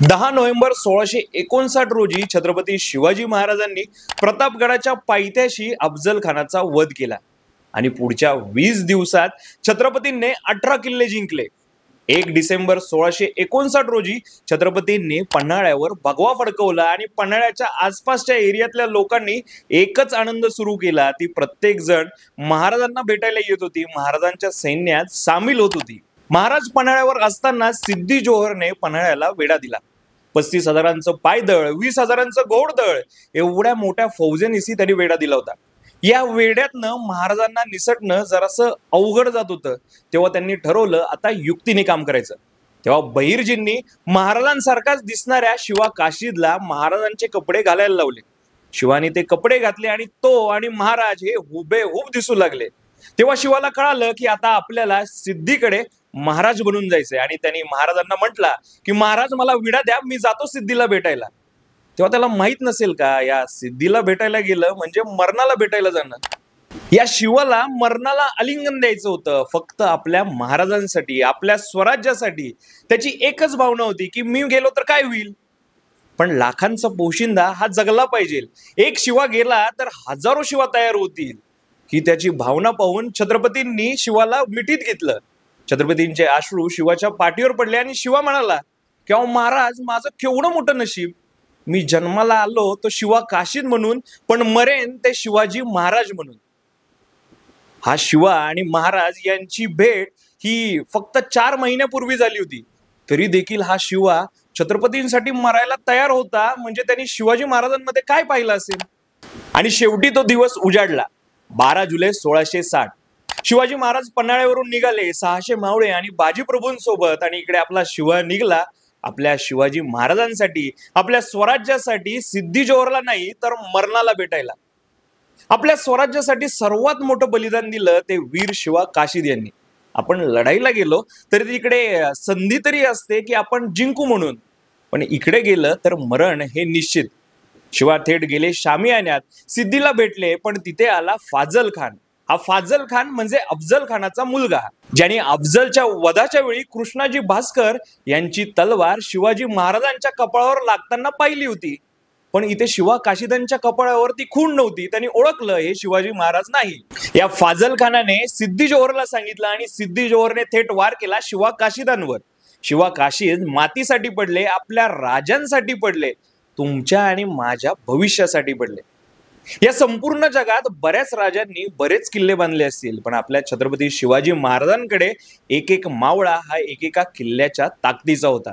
10 November 1659 रोजी छत्रपती शिवाजी महाराजांनी प्रतापगडाच्या पायथ्याशी अफजल खानाचा वध केला आणि पुढच्या 20 दिवसात छत्रपतींनी 18 किल्ले जिंकले। 1 डिसेंबर 1659 रोजी छत्रपतींनी पन्हाळ्यावर भगवा फडकवला आणि पन्हाळ्याच्या आसपासच्या एरियातल्या लोकांनी एकच आनंद सुरू केला, ती प्रत्येक जण महाराजांना भेटायला येत होती, महाराजांच्या सैन्यात सामील होत होती। महाराज पन्हाळ्यावर असताना सिद्दी जोहरने पन्हाळ्याला वेढा दिला। 35,000चं पायदळ, 20,000चं घोडदळ, एवढ्या मोठ्या फौजेनिसी त्यांनी वेढा दिला होता। या वेड्यातनं महाराजांना निसटणं जरासं अवघड जात होतं, तेव्हा त्यांनी ठरवलं आता युक्तीने काम करायचं। तेव्हा बहिर्जींनी महाराजांसारखाच दिसणाऱ्या शिवा काशीदला महाराजांचे कपडे घालायला लावले। शिवाने ते कपडे घातले आणि तो आणि महाराज हे हुबेहूब दिसू लागले। तेव्हा शिवाला कळालं की आता आपल्याला सिद्धीकडे महाराज बनून जायचंय आणि त्यांनी महाराजांना म्हटला की महाराज मला विडा द्या, मी जातो सिद्धीला भेटायला। तेव्हा त्याला माहित नसेल का, या सिद्धीला भेटायला गेलं म्हणजे मरणाला भेटायला जाणं। या शिवाला मरणाला आलिंगन द्यायचं होतं, फक्त आपल्या महाराजांसाठी, आपल्या स्वराज्यासाठी। त्याची एकच भावना होती की मी गेलो तर काय होईल, पण लाखांचा पोशिंदा हा जगला पाहिजे। एक शिवा गेला तर हजारो शिवा तयार होतील, ही त्याची भावना पाहून छत्रपतींनी शिवाला मिठीत घेतलं। छत्रपतींचे अश्रू शिवाच्या पाठीवर पडले आणि शिवा म्हणाला की अहो महाराज, माझं केवढं मोठं नशीब, मी जन्माला आलो तो शिवा काशीद म्हणून, पण मरेन ते शिवाजी महाराज म्हणून। हा शिवा आणि महाराज यांची भेट ही फक्त 4 महिन्यापूर्वी झाली होती, तरी देखील हा शिवा छत्रपतींसाठी मरायला तयार होता, म्हणजे त्यांनी शिवाजी महाराजांमध्ये काय पाहिलं असेल। आणि शेवटी तो दिवस उजाडला। 12 जुलै 1660 शिवाजी महाराज पन्हाळ्यावरून निघाले 600 मावळे आणि बाजीप्रभूंसोबत, आणि इकडे आपला शिवा निघाला आपल्या शिवाजी महाराजांसाठी, आपल्या स्वराज्यासाठी, सिद्धी जोहरला नाही तर मरणाला भेटायला। आपल्या स्वराज्यासाठी सर्वात मोठं बलिदान दिलं ते वीर शिवा काशीद यांनी। आपण लढाईला गेलो तरी तिकडे संधी तरी असते की आपण जिंकू म्हणून, पण इकडे गेलं तर मरण हे निश्चित। शिवा थेट गेले शामियान्यात, सिद्धीला भेटले, पण तिथे आला फाजल खान। हा फाजल खान म्हणजे अफजल खानाचा मुलगा, ज्याने अफजलच्या वधाच्या वेळी कृष्णाजी भास्कर यांची तलवार शिवाजी महाराजांच्या कपाळावर लागताना पाहिली होती, पण इथे शिवा काशीदांच्या कपाळावरती खूण नव्हती। त्यांनी ओळखलं हे शिवाजी महाराज नाही। या फाजल खानाने सिद्दी जोहरला सांगितलं आणि सिद्दी जोहरने थेट वार केला शिवा काशीदांवर। शिवा काशीद मातीसाठी पडले, आपल्या राजांसाठी पडले, तुमच्या आणि माझ्या भविष्यासाठी पडले। या संपूर्ण जगात बऱ्याच राजांनी बरेच किल्ले बांधले असतील, पण आपल्या छत्रपती शिवाजी महाराजांकडे एक एक मावळा हा एकेका किल्ल्याच्या ताकदीचा होता।